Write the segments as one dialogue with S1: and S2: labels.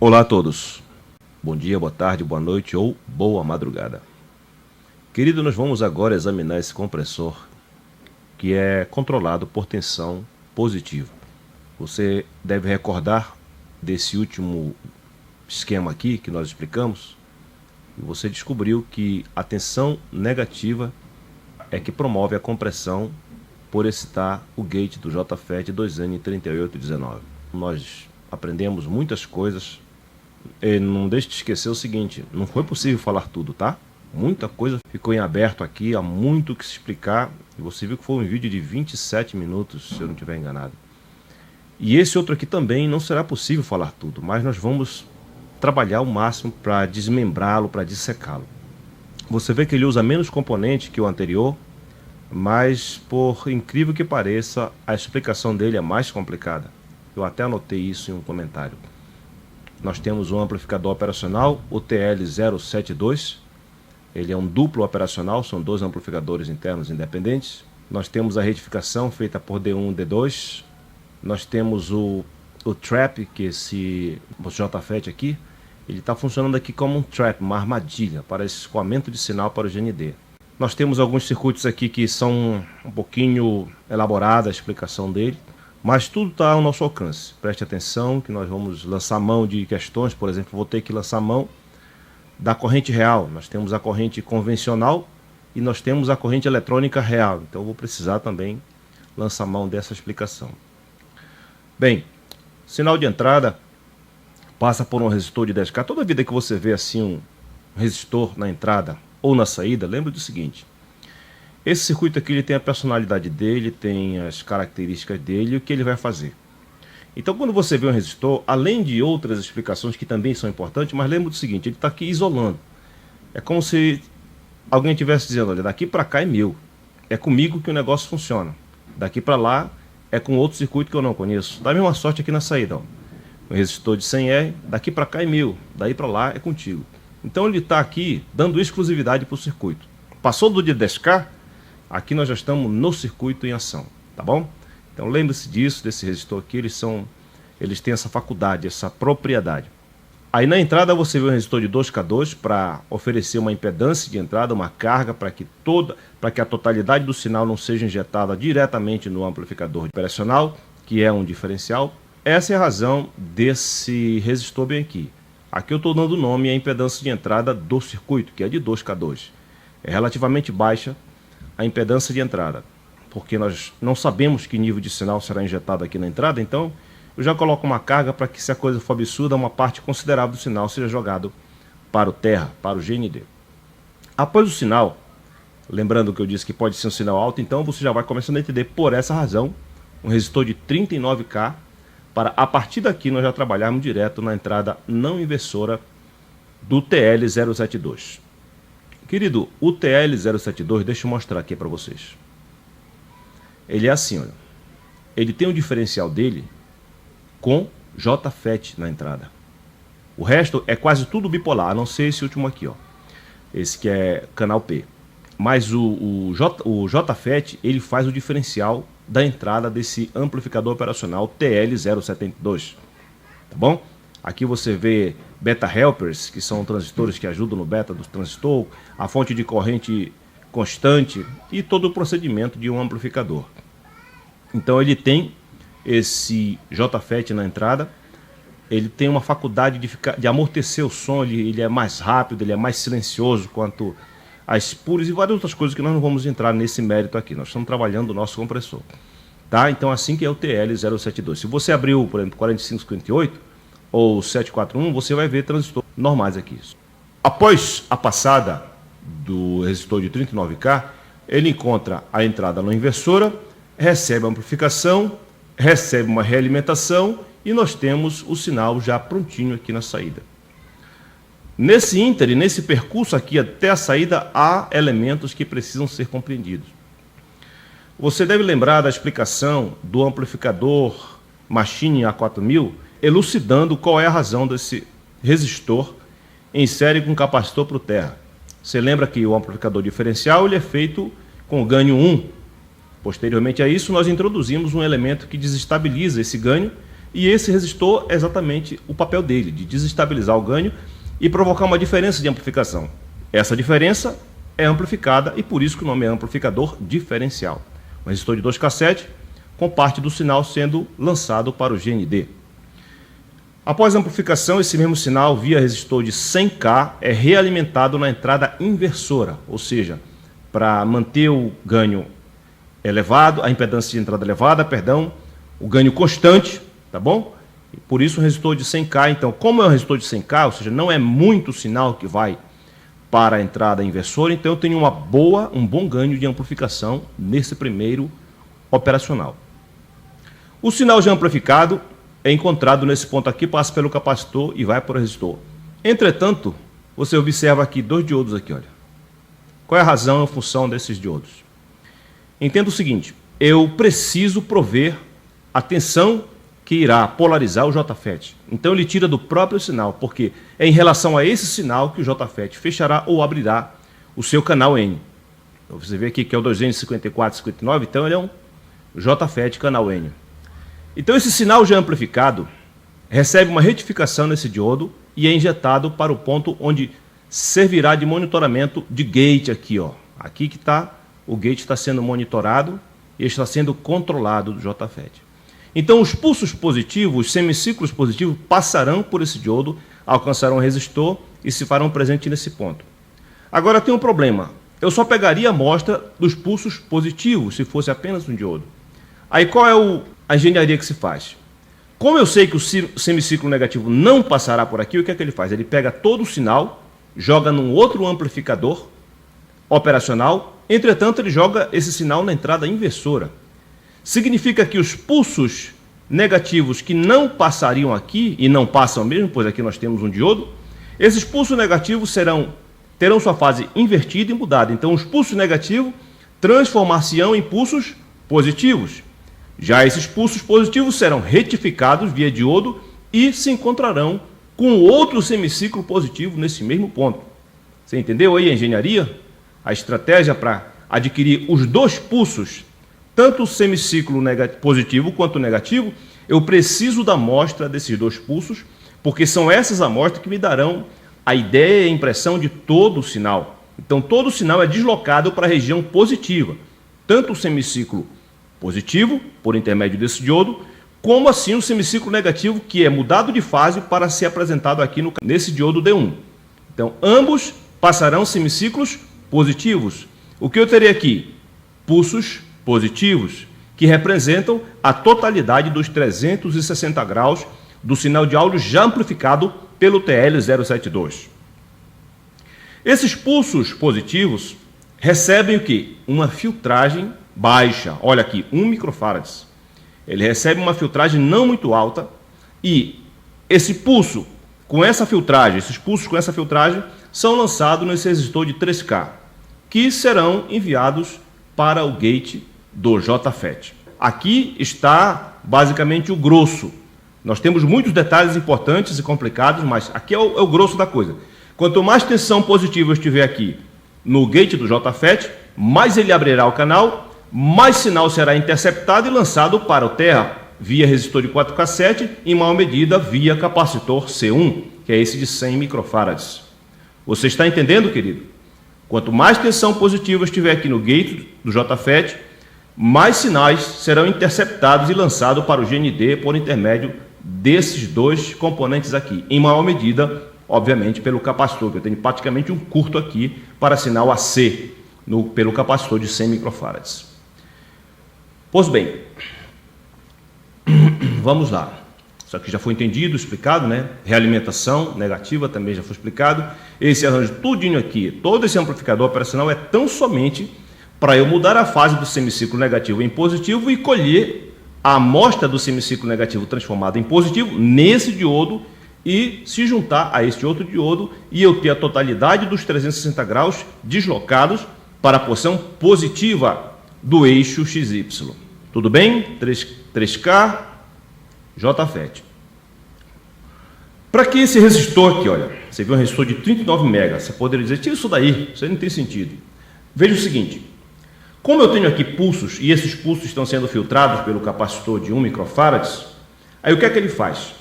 S1: Olá a todos, bom dia, boa tarde, boa noite ou boa madrugada. Querido, nós vamos agora examinar esse compressor que é controlado por tensão positiva. Você deve recordar desse último esquema aqui que nós explicamos, e você descobriu que a tensão negativa é que promove a compressão por excitar o gate do JFET 2N3819. Nós aprendemos muitas coisas. E não deixe de esquecer o seguinte, não foi possível falar tudo, tá? Muita coisa ficou em aberto aqui, há muito que se explicar. E você viu que foi um vídeo de 27 minutos, se eu não estiver enganado. E esse outro aqui também não será possível falar tudo, mas nós vamos trabalhar o máximo para desmembrá-lo, para dissecá-lo. Você vê que ele usa menos componente que o anterior, mas por incrível que pareça, a explicação dele é mais complicada. Eu até anotei isso em um comentário. Nós temos um amplificador operacional, o TL072. Ele é um duplo operacional, são dois amplificadores internos independentes. Nós temos a retificação feita por D1 e D2. Nós temos o trap, que esse JFET aqui, ele está funcionando aqui como um trap, uma armadilha para esse escoamento de sinal para o GND. Nós temos alguns circuitos aqui que são um pouquinho elaborada a explicação dele, mas tudo está ao nosso alcance. Preste atenção que nós vamos lançar mão de questões. Por exemplo, vou ter que lançar mão da corrente real. Nós temos a corrente convencional e nós temos a corrente eletrônica real. Então eu vou precisar também lançar mão dessa explicação. Bem, sinal de entrada passa por um resistor de 10K. Toda vida que você vê assim um resistor na entrada ou na saída, lembre do seguinte: esse circuito aqui ele tem a personalidade dele, tem as características dele e o que ele vai fazer. Então quando você vê um resistor, além de outras explicações que também são importantes, mas lembre do seguinte, ele está aqui isolando. É como se alguém estivesse dizendo, olha, daqui para cá é meu, é comigo que o negócio funciona. Daqui para lá é com outro circuito que eu não conheço. Dá a mesma sorte aqui na saída, ó. Um resistor de 100R, daqui para cá é meu, daí para lá é contigo. Então ele está aqui dando exclusividade para o circuito. Passou do de 10K, aqui nós já estamos no circuito em ação, tá bom? Então lembre-se disso, desse resistor aqui, eles têm essa faculdade, essa propriedade. Aí na entrada você vê um resistor de 2K2 para oferecer uma impedância de entrada, uma carga para que a totalidade do sinal não seja injetada diretamente no amplificador operacional, que é um diferencial. Essa é a razão desse resistor bem aqui. Aqui eu estou dando nome à impedância de entrada do circuito, que é de 2K2. É relativamente baixa a impedância de entrada, porque nós não sabemos que nível de sinal será injetado aqui na entrada, então eu já coloco uma carga para que, se a coisa for absurda, uma parte considerável do sinal seja jogado para o terra, para o GND. Após o sinal, lembrando que eu disse que pode ser um sinal alto, então você já vai começando a entender por essa razão um resistor de 39K, para a partir daqui nós já trabalharmos direto na entrada não inversora do TL072. Querido, o TL072, deixa eu mostrar aqui para vocês. Ele é assim, olha. Ele tem um diferencial dele com JFET na entrada. O resto é quase tudo bipolar, a não ser esse último aqui, ó. Esse que é canal P. Mas o JFET, ele faz o diferencial da entrada desse amplificador operacional TL072. Tá bom? Aqui você vê beta helpers, que são transistores que ajudam no beta do transistor, a fonte de corrente constante e todo o procedimento de um amplificador. Então ele tem esse JFET na entrada, ele tem uma faculdade de amortecer o som, ele é mais rápido, ele é mais silencioso quanto as spures e várias outras coisas que nós não vamos entrar nesse mérito aqui. Nós estamos trabalhando o nosso compressor. Tá? Então assim que é o TL072. Se você abriu, por exemplo, 4558 ou 741, você vai ver transistores normais aqui. Após a passada do resistor de 39K, ele encontra a entrada não inversora, recebe a amplificação, recebe uma realimentação e nós temos o sinal já prontinho aqui na saída. Nesse ínterim, nesse percurso aqui até a saída, há elementos que precisam ser compreendidos. Você deve lembrar da explicação do amplificador Machine A4000, elucidando qual é a razão desse resistor em série com capacitor para o terra. Você lembra que o amplificador diferencial ele é feito com ganho 1. Posteriormente a isso, nós introduzimos um elemento que desestabiliza esse ganho E esse resistor é exatamente o papel dele, de desestabilizar o ganho e provocar uma diferença de amplificação. Essa diferença é amplificada e por isso que o nome é amplificador diferencial. Um resistor de 2K7 com parte do sinal sendo lançado para o GND. Após a amplificação, esse mesmo sinal via resistor de 100K é realimentado na entrada inversora, ou seja, para manter o ganho elevado, a impedância de entrada elevada, o ganho constante, tá bom? E por isso o resistor de 100K, então, como é um resistor de 100K, ou seja, não é muito sinal que vai para a entrada inversora, então eu tenho um bom ganho de amplificação nesse primeiro operacional. O sinal já amplificado é encontrado nesse ponto aqui, passa pelo capacitor e vai para o resistor. Entretanto, você observa aqui dois diodos aqui, olha. Qual é a razão e a função desses diodos? Entenda o seguinte, eu preciso prover a tensão que irá polarizar o JFET. Então ele tira do próprio sinal, porque é em relação a esse sinal que o JFET fechará ou abrirá o seu canal N. Então, você vê aqui que é o 2N5459, então ele é um JFET canal N. Então esse sinal já amplificado recebe uma retificação nesse diodo e é injetado para o ponto onde servirá de monitoramento de gate aqui, ó. Aqui que está, o gate está sendo monitorado e está sendo controlado do JFET. Então os pulsos positivos, os semiciclos positivos passarão por esse diodo, alcançarão o resistor e se farão presente nesse ponto. Agora tem um problema, eu só pegaria a amostra dos pulsos positivos se fosse apenas um diodo. Aí qual é a engenharia que se faz? Como eu sei que o semiciclo negativo não passará por aqui, o que é que ele faz? Ele pega todo o sinal, joga num outro amplificador operacional, entretanto ele joga esse sinal na entrada inversora. Significa que os pulsos negativos que não passariam aqui, e não passam mesmo, pois aqui nós temos um diodo, esses pulsos negativos terão sua fase invertida e mudada. Então os pulsos negativos transformar-se-ão em pulsos positivos. Já esses pulsos positivos serão retificados via diodo e se encontrarão com outro semiciclo positivo nesse mesmo ponto. Você entendeu aí a engenharia? A estratégia para adquirir os dois pulsos, tanto o semiciclo positivo quanto negativo, eu preciso da amostra desses dois pulsos, porque são essas amostras que me darão a ideia e a impressão de todo o sinal. Então todo o sinal é deslocado para a região positiva, tanto o semiciclo positivo, por intermédio desse diodo, como assim o semiciclo negativo, que é mudado de fase para ser apresentado aqui nesse diodo D1. Então, ambos passarão semiciclos positivos. O que eu terei aqui? Pulsos positivos, que representam a totalidade dos 360 graus do sinal de áudio já amplificado pelo TL072. Esses pulsos positivos recebem o quê? Uma filtragem baixa, olha aqui, 1 microfarads. Ele recebe uma filtragem não muito alta e esse pulso com essa filtragem, esses pulsos com essa filtragem são lançados nesse resistor de 3K, que serão enviados para o gate do JFET. Aqui está basicamente o grosso. Nós temos muitos detalhes importantes e complicados, mas aqui é o grosso da coisa. Quanto mais tensão positiva eu estiver aqui no gate do JFET, mais ele abrirá o canal, mais sinal será interceptado e lançado para o terra via resistor de 4K7, em maior medida via capacitor C1, que é esse de 100 microfarads. Você está entendendo, querido? Quanto mais tensão positiva estiver aqui no gate do JFET, mais sinais serão interceptados e lançados para o GND por intermédio desses dois componentes aqui, em maior medida, obviamente, pelo capacitor, que eu tenho praticamente um curto aqui para sinal AC, pelo capacitor de 100 microfarads. Pois bem, vamos lá. Isso aqui já foi entendido, explicado, né? Realimentação negativa também já foi explicado. Esse arranjo tudinho aqui, todo esse amplificador operacional é tão somente para eu mudar a fase do semiciclo negativo em positivo e colher a amostra do semiciclo negativo transformado em positivo nesse diodo e se juntar a este outro diodo e eu ter a totalidade dos 360 graus deslocados para a porção positiva do eixo XY. Tudo bem? 3K, JFET. Para que esse resistor aqui, olha, você viu um resistor de 39 MB, você poderia dizer, tira isso daí, isso aí não tem sentido. Veja o seguinte, como eu tenho aqui pulsos, e esses pulsos estão sendo filtrados pelo capacitor de 1 microfarads, Aí o que é que ele faz?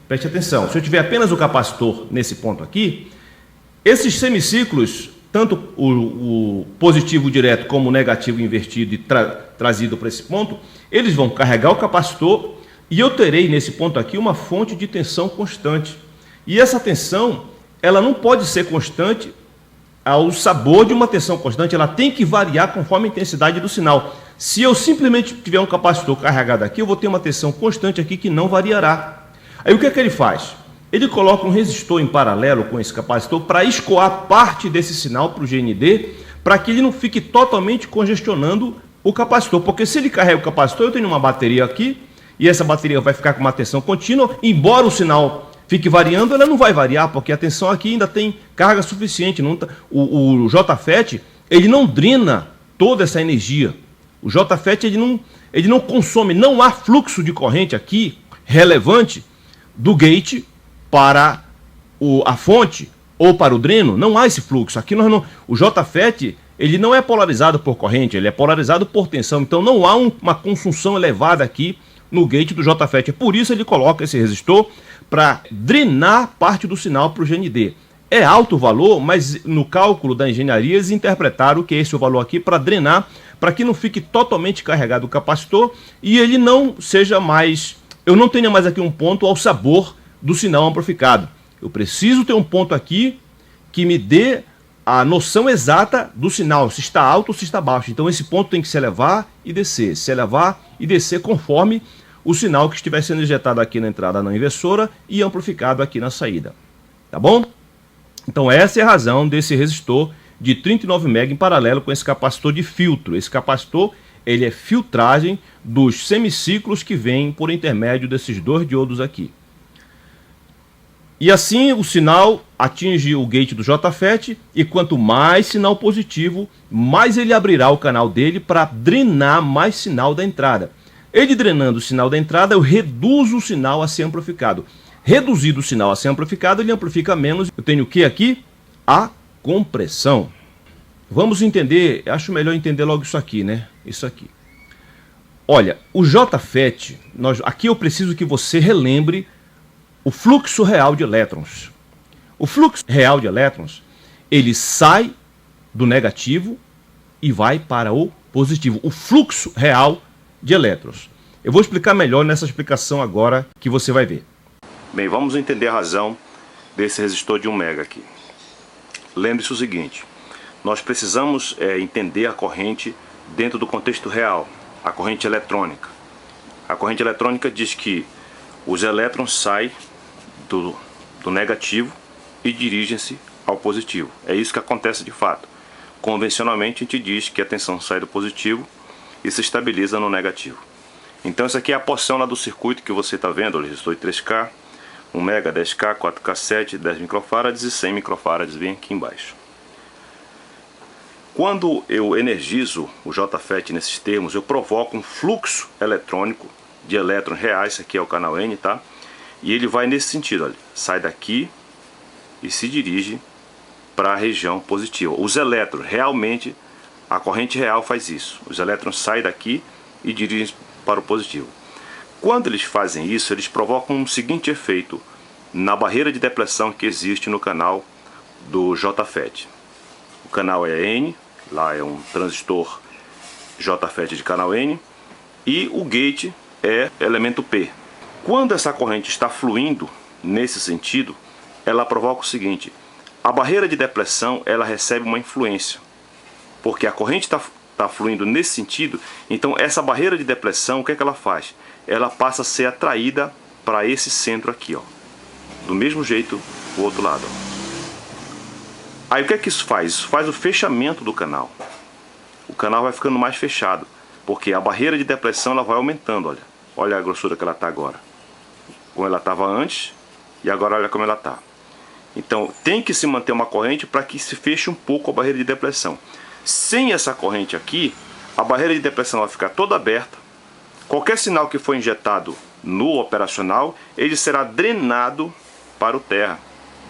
S1: Preste atenção, se eu tiver apenas o capacitor nesse ponto aqui, esses semiciclos, tanto o positivo direto como o negativo invertido e trazido para esse ponto, eles vão carregar o capacitor e eu terei nesse ponto aqui uma fonte de tensão constante. E essa tensão, ela não pode ser constante ao sabor de uma tensão constante, ela tem que variar conforme a intensidade do sinal. Se eu simplesmente tiver um capacitor carregado aqui, eu vou ter uma tensão constante aqui que não variará. Aí o que é que ele faz? Ele coloca um resistor em paralelo com esse capacitor para escoar parte desse sinal para o GND, para que ele não fique totalmente congestionando o capacitor. Porque se ele carrega o capacitor, eu tenho uma bateria aqui, e essa bateria vai ficar com uma tensão contínua, embora o sinal fique variando, ela não vai variar, porque a tensão aqui ainda tem carga suficiente. O JFET, ele não drena toda essa energia. O JFET, ele não consome, não há fluxo de corrente aqui relevante do gate para a fonte ou para o dreno, não há esse fluxo. Aqui o JFET, ele não é polarizado por corrente, ele é polarizado por tensão, então não há uma consunção elevada aqui no gate do JFET. É por isso ele coloca esse resistor para drenar parte do sinal para o GND. É alto o valor, mas no cálculo da engenharia eles interpretaram que esse é o valor aqui para drenar, para que não fique totalmente carregado o capacitor e ele não seja mais... Eu não tenho mais aqui um ponto ao sabor do sinal amplificado. Eu preciso ter um ponto aqui que me dê a noção exata do sinal, se está alto ou se está baixo. Então esse ponto tem que se elevar e descer, se elevar e descer conforme o sinal que estiver sendo injetado aqui na entrada na inversora e amplificado aqui na saída. Tá bom? Então essa é a razão desse resistor de 39 MΩ em paralelo com esse capacitor de filtro. Esse capacitor, ele é filtragem dos semiciclos que vêm por intermédio desses dois diodos aqui. E assim o sinal atinge o gate do JFET e quanto mais sinal positivo, mais ele abrirá o canal dele para drenar mais sinal da entrada. Ele drenando o sinal da entrada, eu reduzo o sinal a ser amplificado. Reduzido o sinal a ser amplificado, ele amplifica menos. Eu tenho o que aqui? A compressão. Vamos entender, acho melhor entender logo isso aqui, né? Isso aqui. Olha, o JFET, aqui eu preciso que você relembre o fluxo real de elétrons. O fluxo real de elétrons, ele sai do negativo e vai para o positivo. O fluxo real de elétrons. Eu vou explicar melhor nessa explicação agora que você vai ver. Bem, vamos entender a razão desse resistor de 1 mega aqui. Lembre-se o seguinte, nós precisamos entender a corrente dentro do contexto real, a corrente eletrônica. A corrente eletrônica diz que os elétrons saem do negativo e dirigem-se ao positivo. É isso que acontece de fato. Convencionalmente a gente diz que a tensão sai do positivo e se estabiliza no negativo. Então essa aqui é a porção lá do circuito que você está vendo, o resistor de 3K, 1 mega, 10K, 4K, 7, 10 microfarads e 100 microfarads, vem aqui embaixo. Quando eu energizo o JFET nesses termos, eu provoco um fluxo eletrônico de elétrons reais, esse aqui é o canal N, tá? E ele vai nesse sentido, olha, sai daqui e se dirige para a região positiva. Os elétrons, realmente, a corrente real faz isso. Os elétrons saem daqui e dirigem para o positivo. Quando eles fazem isso, eles provocam um seguinte efeito na barreira de depressão que existe no canal do JFET. O canal é N, lá é um transistor JFET de canal N, e o gate é elemento P. Quando essa corrente está fluindo nesse sentido, ela provoca o seguinte: a barreira de depressão ela recebe uma influência, porque a corrente está fluindo nesse sentido. Então essa barreira de depressão, o que é que ela faz? Ela passa a ser atraída para esse centro aqui, ó. Do mesmo jeito o outro lado, ó. Aí o que é que isso faz? Isso faz o fechamento do canal. O canal vai ficando mais fechado, porque a barreira de depressão ela vai aumentando, olha. Olha a grossura que ela está agora. Como ela estava antes e agora olha como ela está. Então tem que se manter uma corrente para que se feche um pouco a barreira de depressão. Sem essa corrente aqui, a barreira de depressão vai ficar toda aberta. Qualquer sinal que for injetado no operacional, ele será drenado para o terra,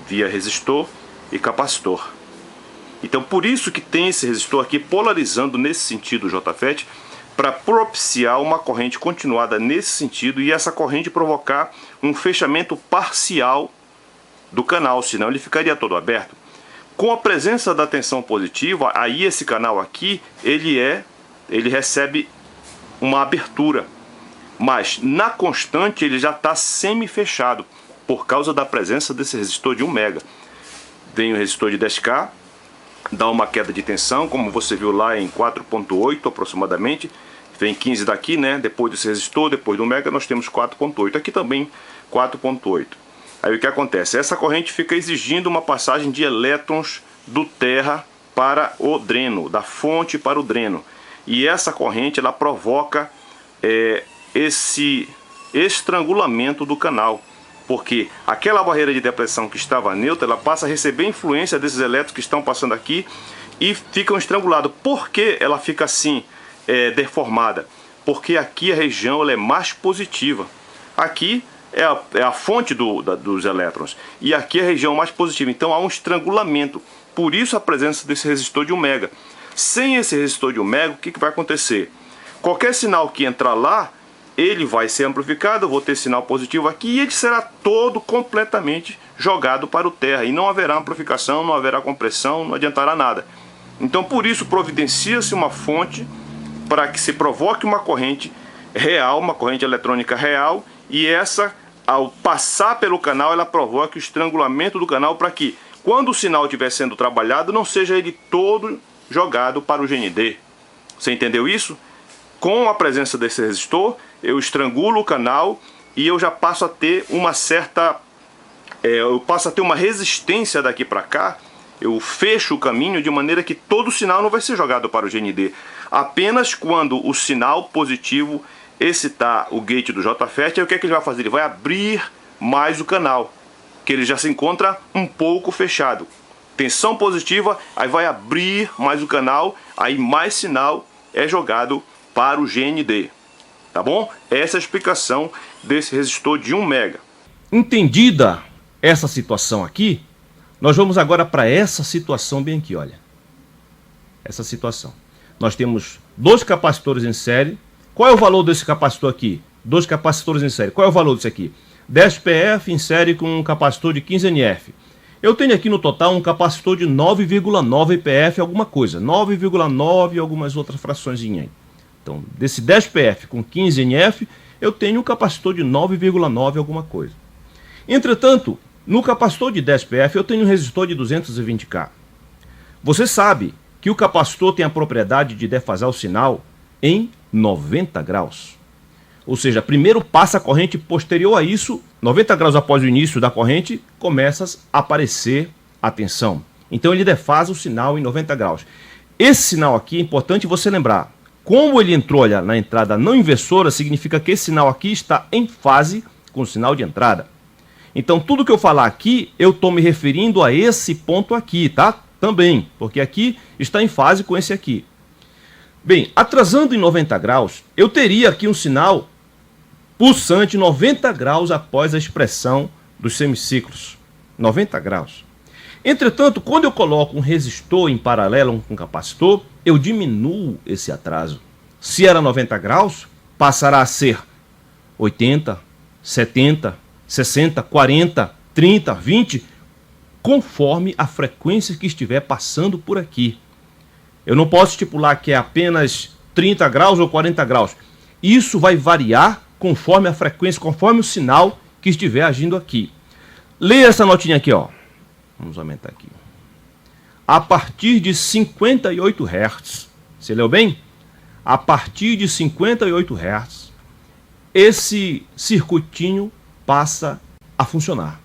S1: via resistor e capacitor. Então por isso que tem esse resistor aqui polarizando nesse sentido o JFET,
S2: para propiciar uma corrente continuada nesse sentido e essa corrente provocar um fechamento parcial do canal, senão ele ficaria todo aberto. Com a presença da tensão positiva, aí esse canal aqui, ele recebe uma abertura, mas na constante ele já está semi-fechado, por causa da presença desse resistor de 1 mega. Vem o resistor de 10K, dá uma queda de tensão, como você viu lá em 4.8 aproximadamente, vem 15 daqui, né? Depois desse resistor, depois do mega, nós temos 4.8, aqui também 4.8. Aí o que acontece? Essa corrente fica exigindo uma passagem de elétrons do terra para o dreno, da fonte para o dreno. E essa corrente ela provoca esse estrangulamento do canal, porque aquela barreira de depressão que estava neutra, ela passa a receber influência desses elétrons que estão passando aqui e ficam estrangulados. Por que ela fica assim, deformada? Porque aqui a região ela é mais positiva. Aqui é a fonte dos elétrons e aqui é a região mais positiva. Então há um estrangulamento. Por isso a presença desse resistor de 1 mega. Sem esse resistor de 1 mega, o que vai acontecer? Qualquer sinal que entrar lá, ele vai ser amplificado, eu vou ter sinal positivo aqui e ele será todo completamente jogado para o terra. E não haverá amplificação, não haverá compressão, não adiantará nada. Então por isso providencia-se uma fonte para que se provoque uma corrente real, uma corrente eletrônica real, e essa, ao passar pelo canal, ela provoca o estrangulamento do canal para que, quando o sinal estiver sendo trabalhado, não seja ele todo jogado para o GND. Você entendeu isso? Com a presença desse resistor, eu estrangulo o canal e eu já passo a ter uma certa... eu passo a ter uma resistência daqui para cá. Eu fecho o caminho de maneira que todo o sinal não vai ser jogado para o GND. Apenas quando o sinal positivo excitar o gate do JFET, aí o que é que ele vai fazer? Ele vai abrir mais o canal, que ele já se encontra um pouco fechado. Tensão positiva, aí vai abrir mais o canal, aí mais sinal é jogado para o GND. Tá bom? Essa é a explicação desse resistor de 1 mega.
S1: Entendida essa situação aqui, nós vamos agora para essa situação bem aqui, olha. Essa situação. Nós temos 2 capacitores em série. Qual é o valor desse capacitor aqui? 2 capacitores em série. Qual é o valor desse aqui? 10 PF em série com um capacitor de 15 NF. Eu tenho aqui no total um capacitor de 9,9 PF alguma coisa. 9,9 e algumas outras frações aí. Então, desse 10 PF com 15 NF, eu tenho um capacitor de 9,9 alguma coisa. Entretanto, no capacitor de 10 PF eu tenho um resistor de 220K. Você sabe que o capacitor tem a propriedade de defasar o sinal em 90 graus. Ou seja, primeiro passa a corrente, posterior a isso, 90 graus após o início da corrente, começa a aparecer a tensão. Então ele defasa o sinal em 90 graus. Esse sinal aqui é importante você lembrar. Como ele entrou, olha, na entrada não inversora, significa que esse sinal aqui está em fase com o sinal de entrada. Então tudo que eu falar aqui, eu estou me referindo a esse ponto aqui, tá? Também, porque aqui está em fase com esse aqui. Bem, atrasando em 90 graus, eu teria aqui um sinal pulsante 90 graus após a expressão dos semiciclos. 90 graus. Entretanto, quando eu coloco um resistor em paralelo com um capacitor, eu diminuo esse atraso. Se era 90 graus, passará a ser 80, 70, 60, 40, 30, 20, conforme a frequência que estiver passando por aqui. Eu não posso estipular que é apenas 30 graus ou 40 graus. Isso vai variar conforme a frequência, conforme o sinal que estiver agindo aqui. Leia essa notinha aqui, ó. Vamos aumentar aqui. A partir de 58 Hz. Você leu bem? A partir de 58 Hz, esse circuitinho passa a funcionar.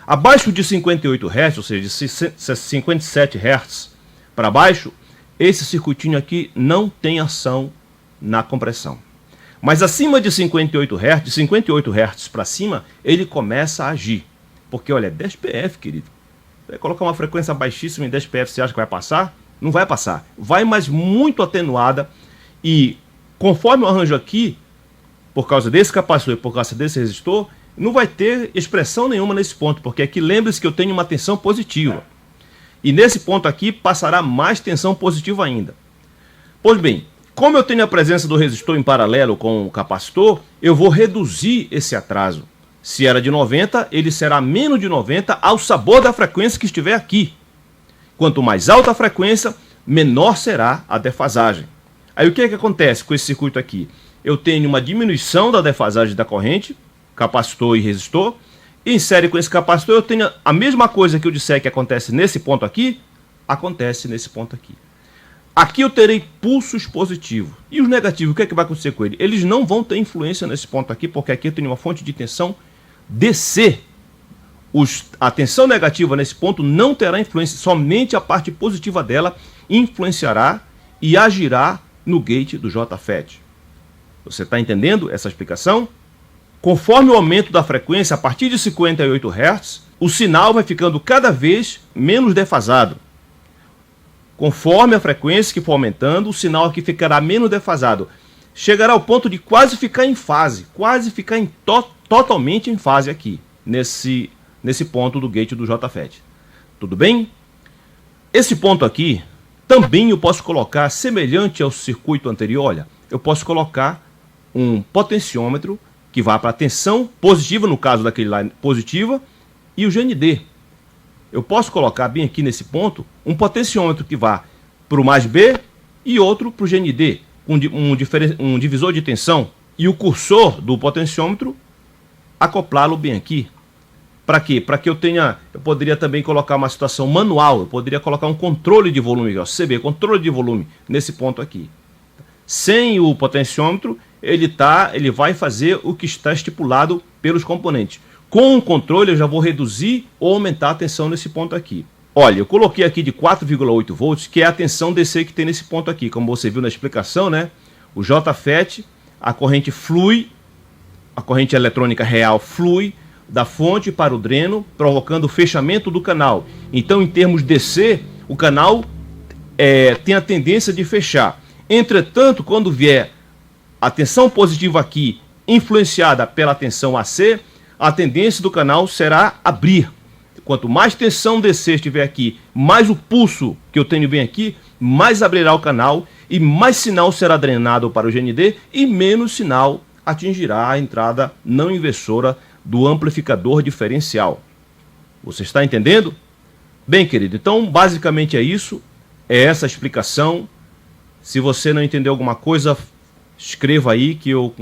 S1: Abaixo de 58 Hz, ou seja, de 57 Hz para baixo, esse circuitinho aqui não tem ação na compressão. Mas acima de 58 Hz, de 58 Hz para cima, ele começa a agir. Porque, olha, é 10 PF, querido. Vai colocar uma frequência baixíssima em 10 PF, você acha que vai passar? Não vai passar. Vai, mas muito atenuada. E conforme eu arranjo aqui, por causa desse capacitor e por causa desse resistor, não vai ter expressão nenhuma nesse ponto, porque aqui lembre-se que eu tenho uma tensão positiva. E nesse ponto aqui passará mais tensão positiva ainda. Pois bem, Como eu tenho a presença do resistor em paralelo com o capacitor, eu vou reduzir esse atraso. Se era de 90, ele será menos de 90 ao sabor da frequência que estiver aqui. Quanto mais alta a frequência, menor será a defasagem. Aí o que é que acontece com esse circuito aqui? Eu tenho uma diminuição da defasagem da corrente, capacitor e resistor, e em série com esse capacitor eu tenho a mesma coisa que eu disser que acontece nesse ponto aqui, acontece nesse ponto aqui. Aqui eu terei pulsos positivos. E os negativos, o que é que vai acontecer com ele? Eles não vão ter influência nesse ponto aqui, porque aqui eu tenho uma fonte de tensão DC. A tensão negativa nesse ponto não terá influência, somente a parte positiva dela influenciará e agirá no gate do JFET. Você está entendendo essa explicação? Conforme o aumento da frequência, a partir de 58 Hz, o sinal vai ficando cada vez menos defasado. Conforme a frequência que for aumentando, o sinal aqui ficará menos defasado. Chegará ao ponto de quase ficar em fase, quase ficar totalmente em fase aqui, nesse ponto do gate do JFET. Tudo bem? Esse ponto aqui, também eu posso colocar, semelhante ao circuito anterior, olha, eu posso colocar um potenciômetro que vai para a tensão positiva, no caso daquele lá positiva, e o GND. Eu posso colocar bem aqui nesse ponto um potenciômetro que vá para o mais B e outro para o GND, um divisor de tensão, e o cursor do potenciômetro acoplá-lo bem aqui. Para quê? Para que eu poderia também colocar uma situação manual, eu poderia colocar um controle de volume, ó, CB, controle de volume, nesse ponto aqui. Sem o potenciômetro, ele vai fazer o que está estipulado pelos componentes. Com o controle eu já vou reduzir ou aumentar a tensão nesse ponto aqui. Olha, eu coloquei aqui de 4,8 volts, que é a tensão DC que tem nesse ponto aqui. Como você viu na explicação, né? O JFET, a corrente flui, a corrente eletrônica real flui da fonte para o dreno, provocando o fechamento do canal. Então, em termos DC, o canal tem a tendência de fechar. Entretanto, quando vier a tensão positiva aqui, influenciada pela tensão AC, a tendência do canal será abrir. Quanto mais tensão DC estiver aqui, mais o pulso que eu tenho bem aqui, mais abrirá o canal e mais sinal será drenado para o GND e menos sinal atingirá a entrada não inversora do amplificador diferencial. Você está entendendo? Bem, querido, então basicamente é isso, é essa a explicação. Se você não entendeu alguma coisa, escreva aí que eu,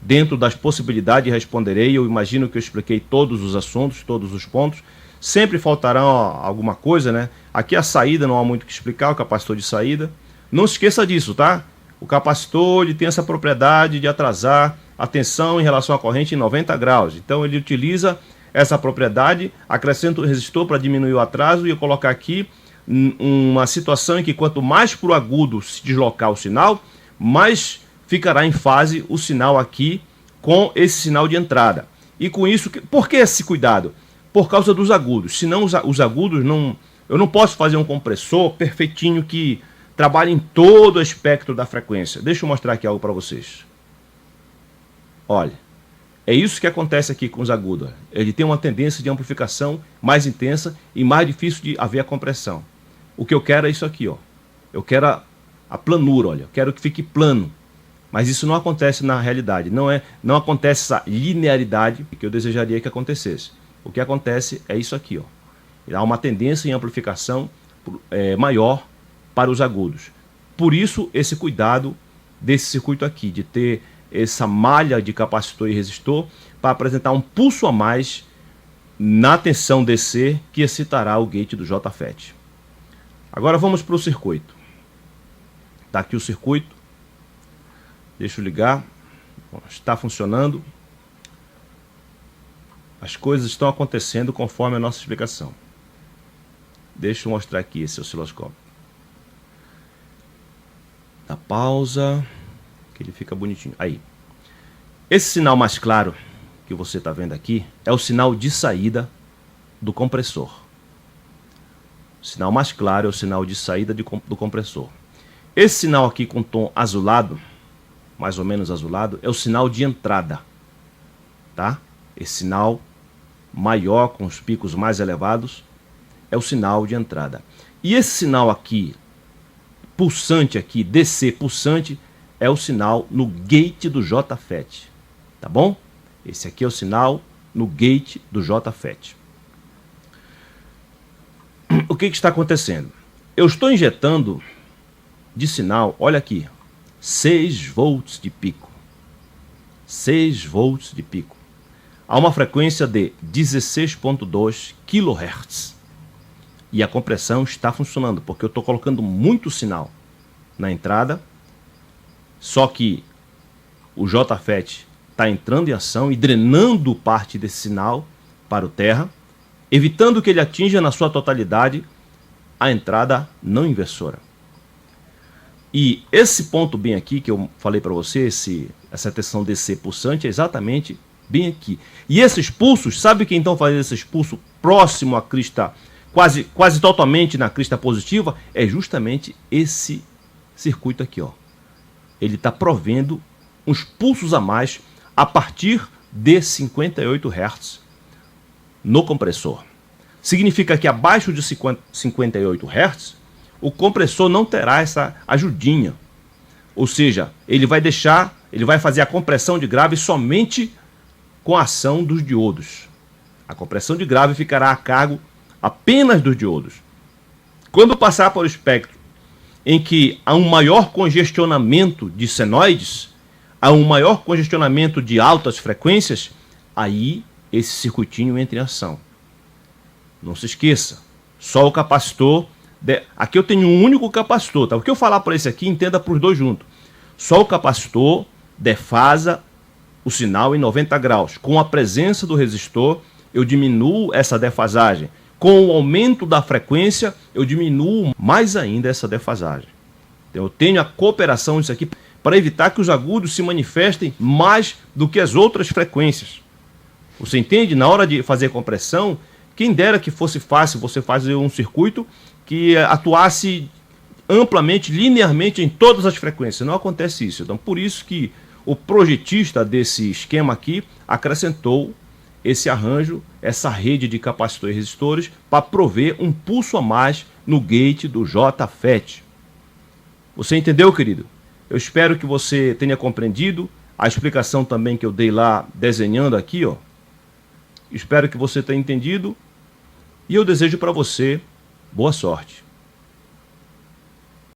S1: dentro das possibilidades, responderei. Eu imagino que eu expliquei todos os assuntos, todos os pontos. Sempre faltará alguma coisa, né? Aqui a saída não há muito o que explicar, o capacitor de saída. Não se esqueça disso, tá? O capacitor ele tem essa propriedade de atrasar a tensão em relação à corrente em 90 graus. Então ele utiliza essa propriedade, acrescenta o resistor para diminuir o atraso e eu colocar aqui uma situação em que quanto mais para o agudo se deslocar o sinal, mais ficará em fase o sinal aqui com esse sinal de entrada. E com isso, por que esse cuidado? Por causa dos agudos. Senão os agudos, eu não posso fazer um compressor perfeitinho que trabalhe em todo o espectro da frequência. Deixa eu mostrar aqui algo para vocês. Olha, é isso que acontece aqui com os agudos. Ele tem uma tendência de amplificação mais intensa e mais difícil de haver a compressão. O que eu quero é isso aqui, ó. Eu quero a planura, olha. Eu quero que fique plano. Mas isso não acontece na realidade. Não acontece essa linearidade que eu desejaria que acontecesse. O que acontece é isso aqui, ó. Há uma tendência em amplificação maior para os agudos. Por isso, esse cuidado desse circuito aqui, de ter essa malha de capacitor e resistor para apresentar um pulso a mais na tensão DC que excitará o gate do JFET. Agora vamos para o circuito. Está aqui o circuito. Deixa eu ligar. Bom, está funcionando. As coisas estão acontecendo conforme a nossa explicação. Deixa eu mostrar aqui esse osciloscópio. Dá pausa, que ele fica bonitinho. Aí. Esse sinal mais claro que você está vendo aqui é o sinal de saída do compressor. O sinal mais claro é o sinal de saída do compressor. Esse sinal aqui com tom azulado, mais ou menos azulado, é o sinal de entrada. Tá? Esse sinal maior, com os picos mais elevados, é o sinal de entrada. E esse sinal aqui, pulsante aqui, DC pulsante, é o sinal no gate do JFET, tá bom? Esse aqui é o sinal no gate do JFET. O que está acontecendo? Eu estou injetando de sinal, olha aqui, 6 volts de pico. 6 volts de pico. A uma frequência de 16.2 kHz. E a compressão está funcionando, porque eu estou colocando muito sinal na entrada, só que o JFET está entrando em ação e drenando parte desse sinal para o terra, evitando que ele atinja na sua totalidade a entrada não inversora. E esse ponto bem aqui que eu falei para você, essa tensão DC pulsante, é exatamente bem aqui. E esses pulsos, sabe quem então faz esses pulsos próximo à crista, quase totalmente na crista positiva? É justamente esse circuito aqui, ó. Ele está provendo uns pulsos a mais a partir de 58 Hz no compressor. Significa que abaixo de 58 Hz, o compressor não terá essa ajudinha. Ou seja, ele vai fazer a compressão de grave somente com a ação dos diodos. A compressão de grave ficará a cargo apenas dos diodos. Quando passar para o espectro em que há um maior congestionamento de senoides, há um maior congestionamento de altas frequências, aí esse circuitinho entra em ação. Não se esqueça, só o capacitor... Aqui eu tenho um único capacitor, tá? O que eu falar para esse aqui, entenda para os dois juntos. Só o capacitor defasa o sinal em 90 graus. Com a presença do resistor, eu diminuo essa defasagem. Com o aumento da frequência, eu diminuo mais ainda essa defasagem. Então, eu tenho a cooperação disso aqui para evitar que os agudos se manifestem mais do que as outras frequências. Você entende? Na hora de fazer compressão, quem dera que fosse fácil você fazer um circuito que atuasse amplamente, linearmente em todas as frequências. Não acontece isso. Então, por isso que o projetista desse esquema aqui acrescentou esse arranjo, essa rede de capacitores e resistores para prover um pulso a mais no gate do JFET. Você entendeu, querido? Eu espero que você tenha compreendido a explicação também que eu dei lá desenhando aqui, ó. Espero que você tenha entendido e eu desejo para você boa sorte.